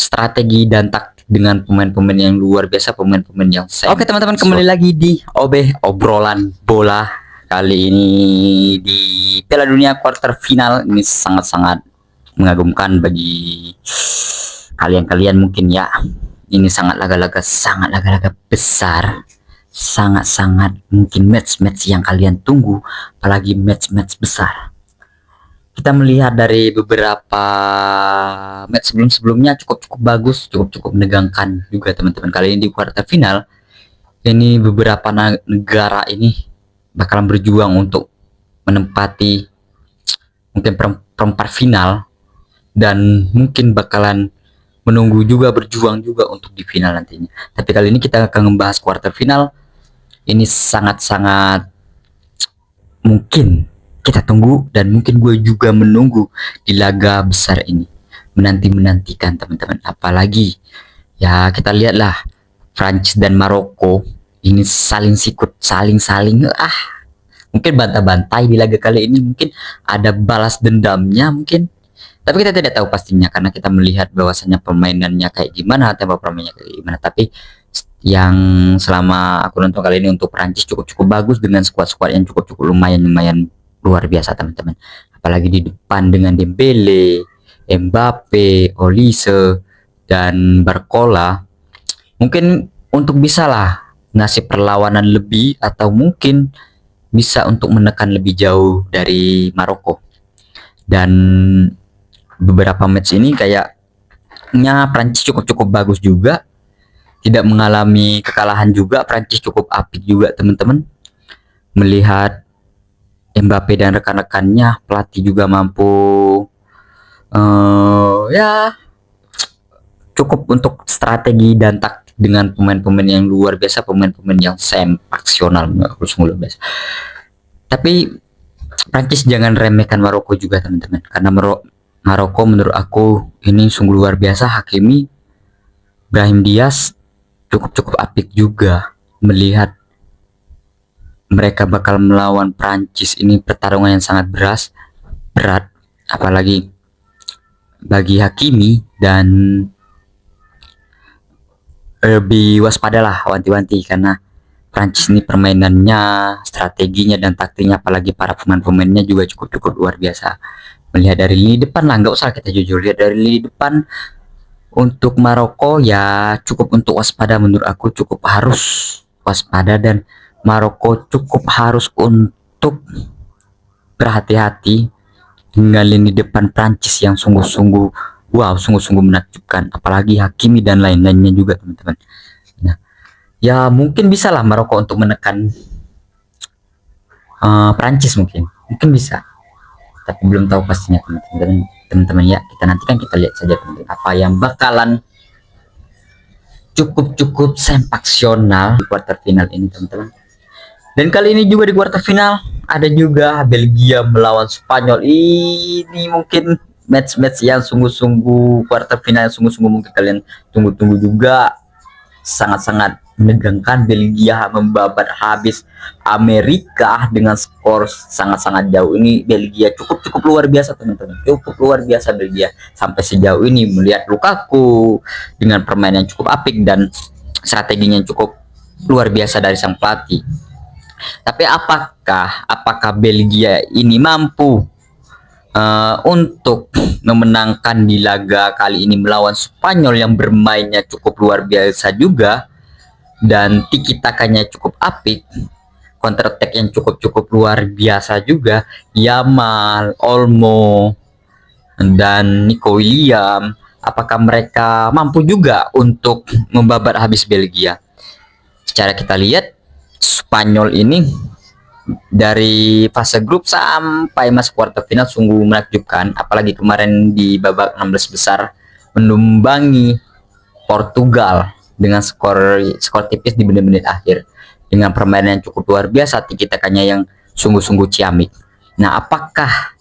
strategi dan taktik dengan pemain-pemain yang luar biasa, pemain-pemain yang Oke teman-teman, kembali lagi di obrolan bola. Kali ini di Piala Dunia quarter final ini sangat-sangat mengagumkan bagi kalian mungkin ya. Ini sangat laga-laga besar, sangat-sangat mungkin match-match yang kalian tunggu, apalagi match-match besar. Kita melihat dari beberapa match sebelumnya cukup bagus, cukup menegangkan juga teman-teman. Kali ini di quarter final ini beberapa negara ini bakalan berjuang untuk menempati mungkin perempat final, dan mungkin bakalan menunggu juga, berjuang juga untuk di final nantinya. Tapi kali ini kita akan membahas quarter final. Ini sangat-sangat mungkin kita tunggu, dan mungkin gue juga menunggu di laga besar ini, menantikan teman-teman. Apalagi ya kita lihatlah Prancis dan Maroko ini saling sikut, saling mungkin bantah-bantai di laga kali ini, mungkin ada balas dendamnya mungkin, tapi kita tidak tahu pastinya karena kita melihat bahwasannya permainannya kayak gimana, tempo permainannya kayak gimana. Tapi yang selama aku nonton kali ini untuk Prancis cukup bagus dengan skuad yang cukup lumayan luar biasa teman-teman. Apalagi di depan dengan Dembele, Mbappe, Olise, dan Barcola, mungkin untuk bisa lah ngasih perlawanan lebih, atau mungkin bisa untuk menekan lebih jauh dari Maroko. Dan beberapa match ini kayaknya Prancis cukup bagus juga, tidak mengalami kekalahan juga. Prancis cukup apik juga teman-teman. Melihat Mbappe dan rekan-rekannya, pelatih juga mampu ya cukup untuk strategi dan taktik dengan pemain-pemain yang luar biasa, pemain-pemain yang sempaksional, luar biasa. Tapi Prancis jangan remehkan Maroko juga teman-teman, karena Maroko menurut aku ini sungguh luar biasa. Hakimi, Brahim Diaz cukup apik juga. Melihat mereka bakal melawan Prancis, ini pertarungan yang sangat berat, apalagi bagi Hakimi, dan lebih waspadalah, wanti-wanti, karena Prancis ini permainannya, strateginya dan taktiknya, apalagi para pemain-pemainnya juga cukup luar biasa. Melihat dari lini depan lah, nggak usah kita jujur, lihat dari lini depan untuk Maroko ya cukup untuk waspada. Menurut aku cukup harus waspada, dan Maroko cukup harus untuk berhati-hati dengan lini depan Prancis yang sungguh menakjubkan, apalagi Hakimi dan lain-lainnya juga teman-teman. Nah, ya mungkin bisa lah Maroko untuk menekan Prancis, mungkin bisa, tapi belum tahu pastinya teman-teman ya. Kita nantikan, kita lihat saja teman-teman apa yang bakalan cukup sempaksional di quarter final ini teman-teman. Dan kali ini juga di quarter final ada juga Belgia melawan Spanyol. Ini mungkin match yang sungguh quarter final yang sungguh mungkin kalian tunggu juga. Sangat menegangkan. Belgia membabat habis Amerika dengan skor sangat jauh. Ini Belgia cukup luar biasa teman-teman, cukup luar biasa Belgia sampai sejauh ini. Melihat Lukaku dengan permainan yang cukup apik dan strateginya cukup luar biasa dari sang pelatih. Tapi apakah Belgia ini mampu untuk memenangkan di laga kali ini melawan Spanyol yang bermainnya cukup luar biasa juga, dan tiki-takanya cukup apik, counter attack yang cukup luar biasa juga. Yamal, Olmo, dan Nico William, apakah mereka mampu juga untuk membabat habis Belgia? Secara kita lihat Spanyol ini dari fase grup sampai masuk quarter final sungguh menakjubkan, apalagi kemarin di babak 16 besar menumbangi Portugal dengan skor tipis di menit-menit akhir, dengan permainan yang cukup luar biasa, tiki-takanya yang sungguh ciamik. Nah, apakah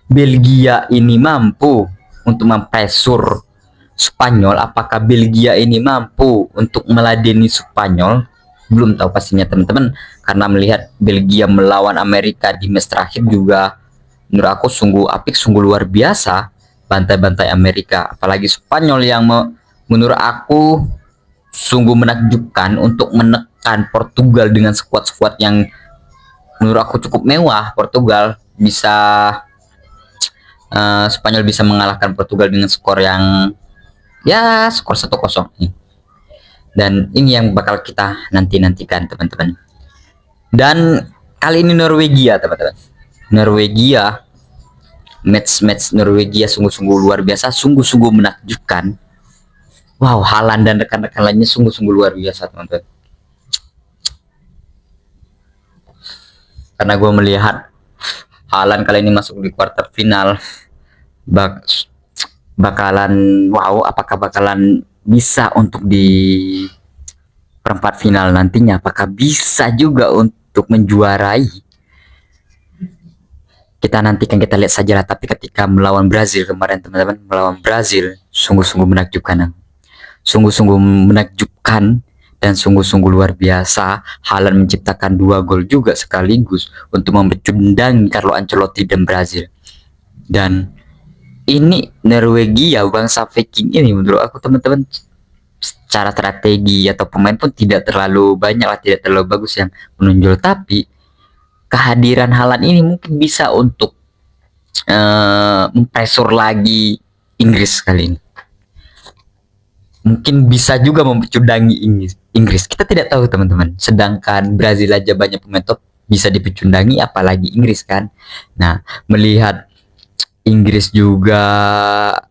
Belgia ini mampu untuk mempresur Spanyol? Apakah Belgia ini mampu untuk meladeni Spanyol? Belum tahu pastinya teman-teman, karena melihat Belgia melawan Amerika di match terakhir juga menurut aku sungguh apik, sungguh luar biasa, bantai-bantai Amerika. Apalagi Spanyol yang menurut aku sungguh menakjubkan untuk menekan Portugal dengan skuad-skuad yang menurut aku cukup mewah. Portugal bisa Spanyol bisa mengalahkan Portugal dengan skor yang ya skor 1-0 nih. Dan ini yang bakal kita nantikan teman-teman. Dan kali ini Norwegia teman-teman. Norwegia match Norwegia sungguh-sungguh luar biasa, sungguh-sungguh menakjubkan. Wow, Haaland dan rekan-rekan lainnya sungguh-sungguh luar biasa teman-teman. Karena gue melihat Haaland kali ini masuk di quarter final, bakalan wow, apakah bakalan bisa untuk di perempat final nantinya, apakah bisa juga untuk menjuarai, kita nantikan, kita lihat saja lah. Tapi ketika melawan Brazil kemarin teman-teman, melawan Brazil sungguh-sungguh menakjubkan, dan sungguh-sungguh luar biasa. Haaland menciptakan 2 gol juga sekaligus untuk membecundangi Carlo Ancelotti dan Brazil. Dan ini Norwegia, bangsa Viking ini menurut aku teman-teman, secara strategi atau pemain pun tidak terlalu banyak lah, tidak terlalu bagus yang menonjol, tapi kehadiran Haaland ini mungkin bisa untuk mempressure lagi Inggris kali ini. Mungkin bisa juga mempecundangi Inggris. Kita tidak tahu teman-teman. Sedangkan Brazil aja banyak pemain top bisa dipecundangi, apalagi Inggris kan. Nah, melihat Inggris juga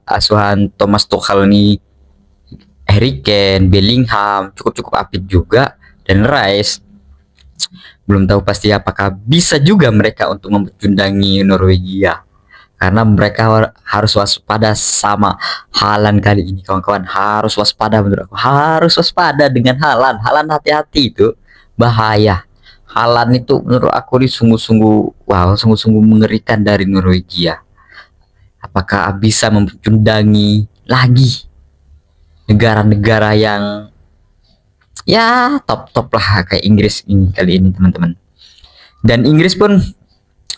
asuhan Thomas Tuchel nih, Harry Kane, Bellingham cukup apik juga, dan Rice, belum tahu pasti apakah bisa juga mereka untuk mempecundangi Norwegia. Karena mereka harus waspada sama Haaland kali ini kawan-kawan, harus waspada menurut aku, harus waspada dengan Haaland. Haaland hati-hati, itu bahaya. Haaland itu menurut aku ini sungguh-sungguh wow, sungguh-sungguh mengerikan dari Norwegia. Apakah bisa mempecundangi lagi negara-negara yang ya top lah kayak Inggris ini kali ini teman-teman. Dan Inggris pun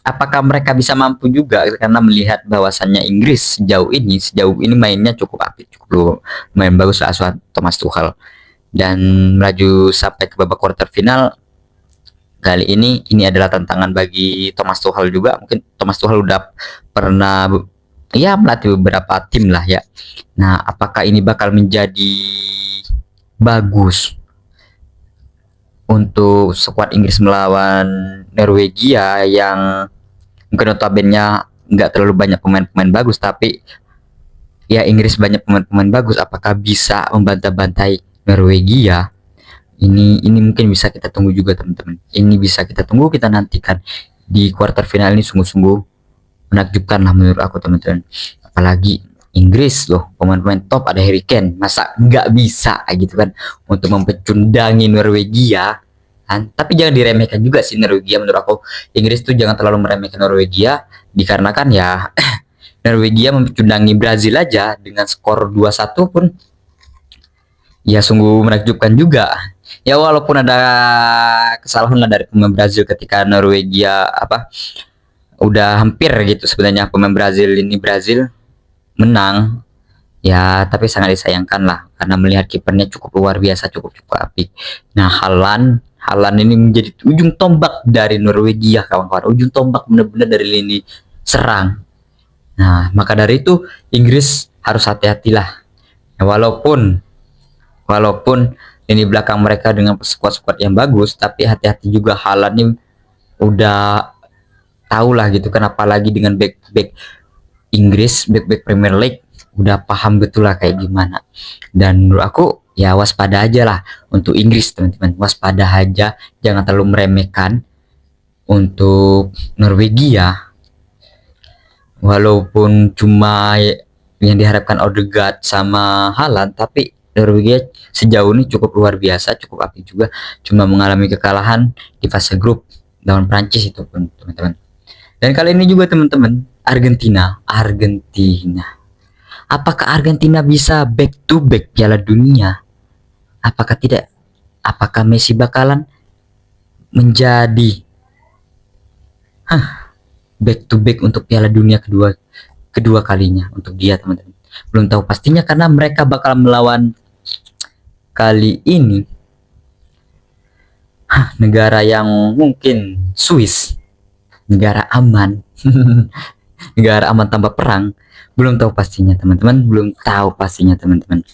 apakah mereka bisa mampu juga, karena melihat bahwasannya Inggris sejauh ini mainnya cukup apik, cukup main bagus lah asuhan Thomas Tuchel, dan melaju sampai ke babak quarter final. Kali ini adalah tantangan bagi Thomas Tuchel juga. Mungkin Thomas Tuchel udah pernah ya melatih beberapa tim lah ya. Nah, apakah ini bakal menjadi bagus untuk skuad Inggris melawan Norwegia yang mungkin notabene nggak terlalu banyak pemain-pemain bagus, tapi ya Inggris banyak pemain-pemain bagus. Apakah bisa membantai Norwegia? Ini mungkin bisa kita tunggu juga teman-teman. Ini bisa kita tunggu, kita nantikan di quarter final ini. Sungguh-sungguh menakjubkan lah menurut aku teman-teman. Apalagi Inggris loh, pemain-pemain top, ada Harry Kane, masa nggak bisa gitu kan untuk mempecundangi Norwegia kan? Tapi jangan diremehkan juga sih Norwegia menurut aku. Inggris tuh jangan terlalu meremehkan Norwegia, dikarenakan ya Norwegia mempecundangi Brazil aja dengan skor 2-1 pun ya sungguh menakjubkan juga. Ya walaupun ada kesalahan lah dari pemain Brazil ketika Norwegia udah hampir gitu sebenarnya pemain Brazil menang ya, tapi sangat disayangkan lah karena melihat kipernya cukup luar biasa, cukup apik. Nah, Haaland ini menjadi ujung tombak dari Norwegia kawan-kawan, ujung tombak benar-benar dari lini serang. Nah, maka dari itu Inggris harus hati-hatilah ya, walaupun ini belakang mereka dengan skuad-skuad yang bagus, tapi hati-hati juga. Haaland ini udah tahu lah gitu kan, apalagi dengan back Inggris, back Premier League, udah paham betul lah kayak gimana. Dan menurut aku ya waspada aja lah untuk Inggris teman-teman, waspada aja, jangan terlalu meremehkan untuk Norwegia. Walaupun cuma yang diharapkan Odegaard sama Haaland, tapi Norwegia sejauh ini cukup luar biasa, cukup apik juga, cuma mengalami kekalahan di fase grup lawan Prancis itu pun teman-teman. Dan kali ini juga teman-teman, Argentina. Apakah Argentina bisa back to back Piala Dunia? Apakah tidak? Apakah Messi bakalan menjadi back to back untuk Piala Dunia kedua kalinya untuk dia teman-teman? Belum tahu pastinya karena mereka bakal melawan kali ini negara yang mungkin Swiss, negara aman. Negara aman tanpa perang. Belum tahu pastinya teman-teman, belum tahu pastinya teman-teman.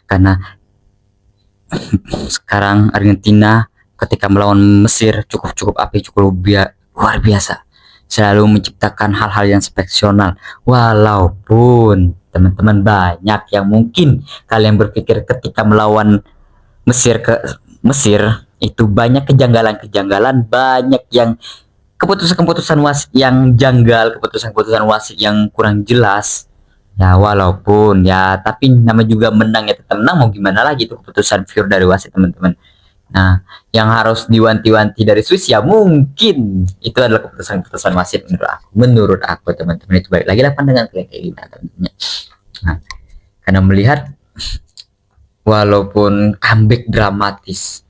Karena sekarang Argentina ketika melawan Mesir cukup luar biasa, selalu menciptakan hal-hal yang spektakuler. Walaupun teman-teman banyak yang mungkin kalian berpikir ketika melawan Mesir itu banyak kejanggalan-kejanggalan, banyak yang keputusan-keputusan wasit yang janggal, keputusan-keputusan wasit yang kurang jelas. Ya walaupun ya, tapi nama juga menang ya, tetap menang, mau gimana lagi, itu keputusan pure dari wasit teman-teman. Nah, yang harus diwanti-wanti dari Swiss ya mungkin itu adalah keputusan-keputusan wasit menurut aku teman-teman. Itu balik lagi lah pandangan kalian kayak gimana teman-teman. Nah, karena melihat walaupun comeback dramatis,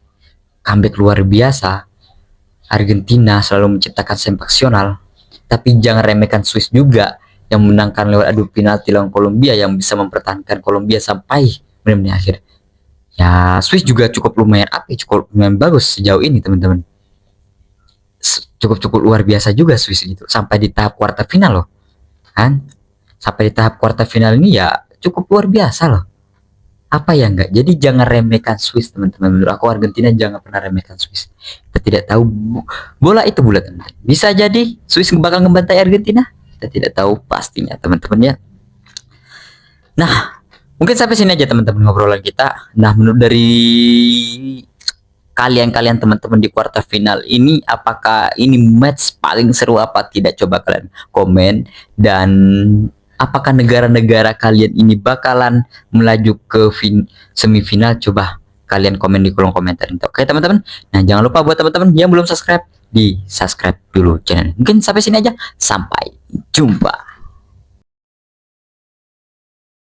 comeback luar biasa, Argentina selalu menciptakan sensasional, tapi jangan remehkan Swiss juga yang menangkan lewat adu penalti lawan Kolombia, yang bisa mempertahankan Kolombia sampai menit-menit akhir. Ya Swiss juga cukup lumayan bagus sejauh ini teman-teman. Cukup luar biasa juga Swiss gitu, sampai di tahap kuarter final loh kan. Sampai di tahap kuarter final ini ya cukup luar biasa loh. Apa ya enggak? Jadi jangan remehkan Swiss teman-teman. Menurut aku Argentina jangan pernah remehkan Swiss. Kita tidak tahu bola itu bulat teman-teman. Bisa jadi Swiss bakal ngebantai Argentina. Kita tidak tahu pastinya teman-teman ya. Nah, mungkin sampai sini aja teman-teman ngobrolan kita. Nah, menurut dari kalian teman-teman di kuarter final ini, apakah ini match paling seru apa tidak? Coba kalian komen. Dan apakah negara-negara kalian ini bakalan melaju ke semifinal? Coba kalian komen di kolom komentar. Oke teman-teman. Nah jangan lupa buat teman-teman yang belum subscribe, di subscribe dulu channel. Mungkin sampai sini aja. Sampai jumpa.